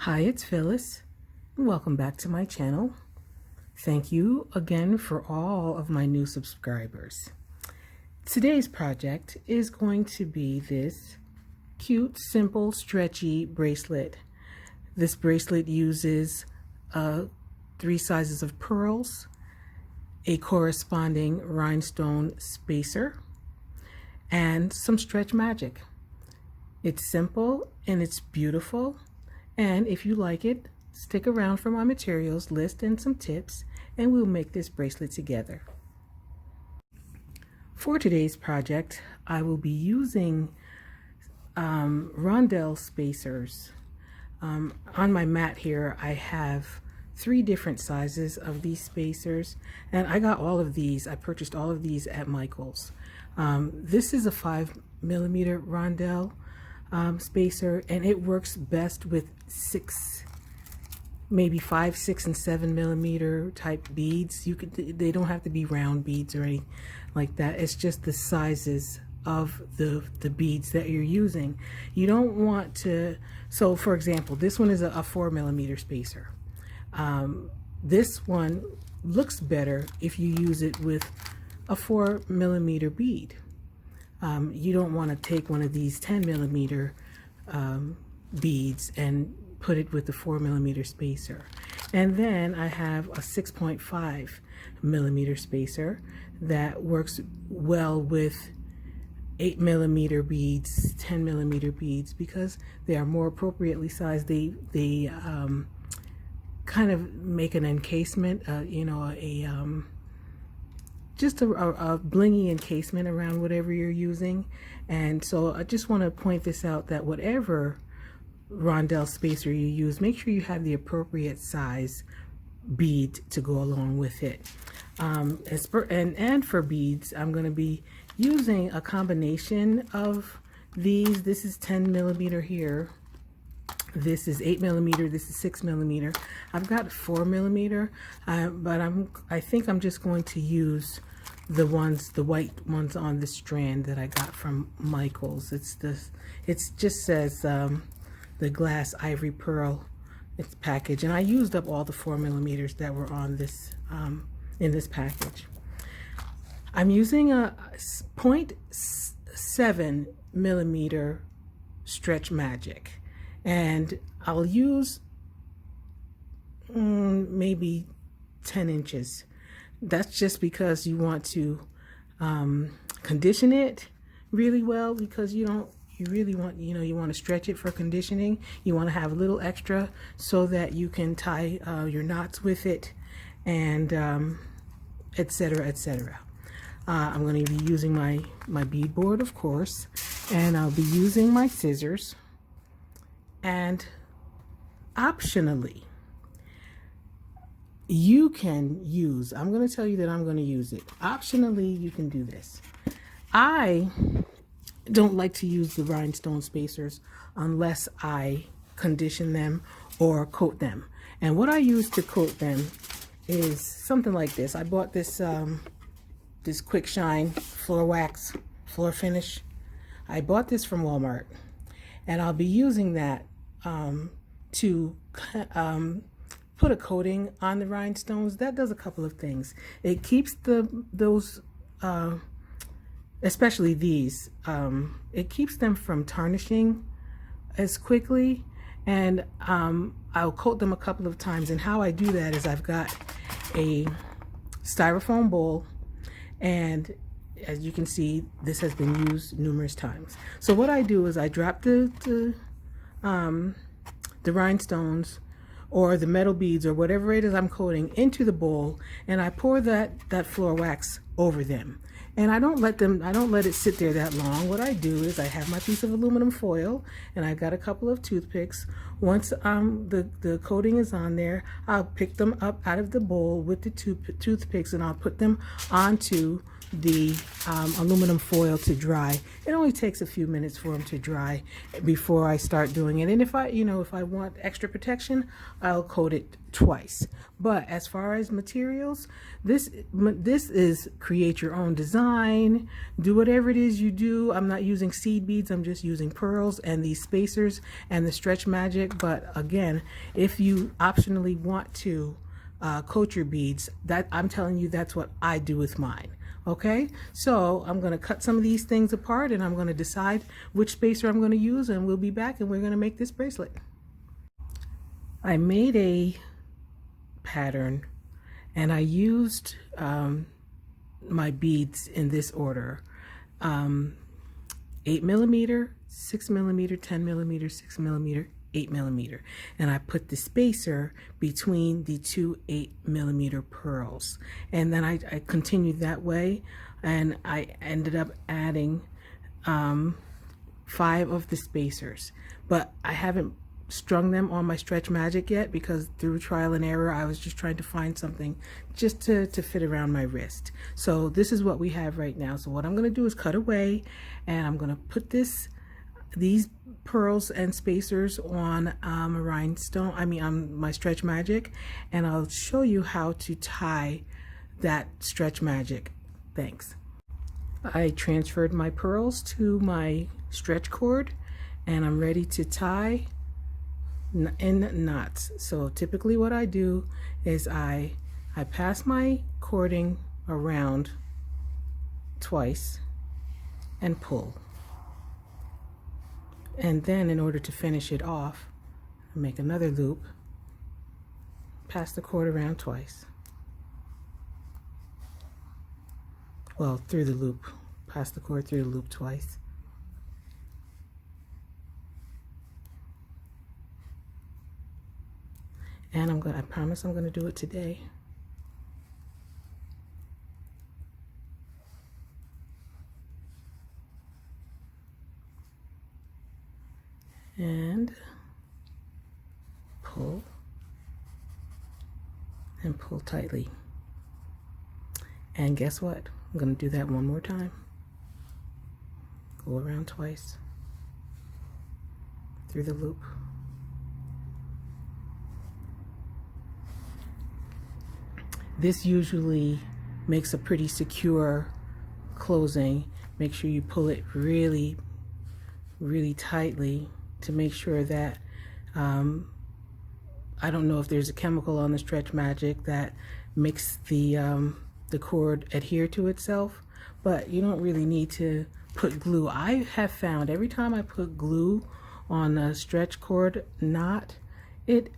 Hi, it's Phyllis. Welcome back to my channel. Thank you again for all of my new subscribers. Today's project is going to be this cute, simple, stretchy bracelet. This bracelet uses 3 sizes of pearls, a corresponding rhinestone spacer, and some stretch magic. It's simple and it's beautiful. And if you like it, stick around for my materials list and some tips, and we'll make this bracelet together. For today's project, I will be using Rhinestone Spacers. On my mat here, I have 3 different sizes of these spacers, and I got all of these. I purchased all of these at Michael's. This is a 5mm rondelle spacer, and it works best with 6, maybe 5, 6, and 7mm type beads. They don't have to be round beads or anything like that. It's just the sizes of the beads that you're using. You don't want to, so for example, this one is a 4mm spacer. This one looks better if you use it with a 4mm bead. You don't want to take one of these 10mm beads and put it with the 4mm spacer. And then I have a 6.5mm spacer that works well with 8mm beads, 10mm beads, because they are more appropriately sized. They kind of make an encasement, just a blingy encasement around whatever you're using. And so I just want to point this out, that whatever rondelle spacer you use, make sure you have the appropriate size bead to go along with it. And for beads, I'm going to be using a combination of these. This is 10mm here. This is 8mm, this is 6mm. I've got 4mm, but I think I'm just going to use the white ones on the strand that I got from Michael's. It just says the glass ivory pearl, it's package, and I used up all the 4mm that were on this in this package. I'm using a 0.7mm stretch magic. And I'll use maybe 10 inches. That's just because you want to condition it really well, because you really want, you want to stretch it for conditioning. You want to have a little extra so that you can tie your knots with it, and etc., etc. I'm going to be using my bead board, of course, and I'll be using my scissors. And optionally, you can use, I'm going to tell you that I'm going to use it. Optionally, you can do this. I don't like to use the rhinestone spacers unless I condition them or coat them. And what I use to coat them is something like this. I bought this this Quick Shine floor wax, floor finish. I bought this from Walmart, and I'll be using that to put a coating on the rhinestones. That does a couple of things. It keeps those especially these, it keeps them from tarnishing as quickly, and I'll coat them a couple of times. And how I do that is I've got a styrofoam bowl, and as you can see, this has been used numerous times. So what I do is I drop the rhinestones or the metal beads or whatever it is I'm coating into the bowl, and I pour that floor wax over them. And I don't let it sit there that long. What I do is I have my piece of aluminum foil, and I've got a couple of toothpicks. Once the coating is on there, I'll pick them up out of the bowl with the toothpicks, and I'll put them onto the aluminum foil to dry. It only takes a few minutes for them to dry before I start doing it. And if I want extra protection, I'll coat it twice. But as far as materials, this is create your own design, do whatever it is you do. I'm not using seed beads, I'm just using pearls and these spacers and the Stretch Magic. But again, if you optionally want to coat your beads, that I'm telling you, that's what I do with mine. Okay, so I'm going to cut some of these things apart and I'm going to decide which spacer I'm going to use, and we'll be back and we're going to make this bracelet. I made a pattern and I used my beads in this order: 8mm, 6mm, 10mm, 6mm, 8mm, and I put the spacer between the two 8mm pearls, and then I continued that way, and I ended up adding 5 of the spacers, but I haven't strung them on my Stretch Magic yet, because through trial and error I was just trying to find something just to fit around my wrist. So this is what we have right now. So what I'm going to do is cut away, and I'm going to put these pearls and spacers on on my Stretch Magic, and I'll show you how to tie that Stretch Magic. Thanks. I transferred my pearls to my stretch cord, and I'm ready to tie in knots. So typically what I do is I pass my cording around twice and pull. And then in order to finish it off, I make another loop, pass the cord around twice. Well, through the loop, pass the cord through the loop twice. And I promise I'm going to do it today. And pull and pull tightly. And guess what? I'm going to do that one more time. Go around twice through the loop. This usually makes a pretty secure closing. Make sure you pull it really, really tightly to make sure that I don't know if there's a chemical on the Stretch Magic that makes the cord adhere to itself, but you don't really need to put glue. I have found every time I put glue on a stretch cord knot, it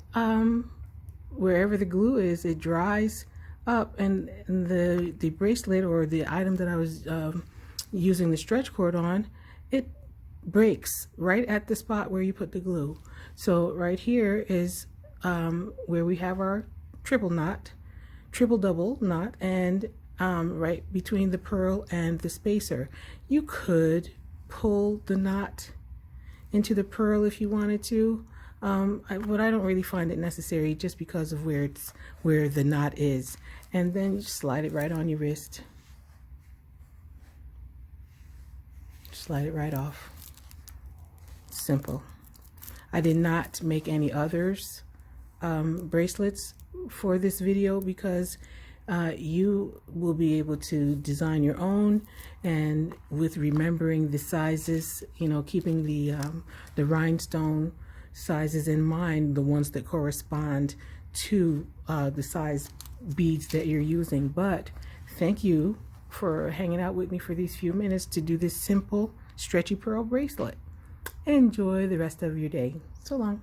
wherever the glue is, it dries up, and the bracelet or the item that I was using the stretch cord on, it breaks right at the spot where you put the glue. So right here is where we have our triple double knot, and right between the pearl and the spacer. You could pull the knot into the pearl if you wanted to, but I don't really find it necessary, just because of where the knot is. And then you just slide it right on your wrist. Slide it right off. Simple. I did not make any others bracelets for this video, because you will be able to design your own, and with remembering the sizes, keeping the rhinestone sizes in mind, the ones that correspond to the size beads that you're using. But thank you for hanging out with me for these few minutes to do this simple stretchy pearl bracelet. Enjoy the rest of your day. So long.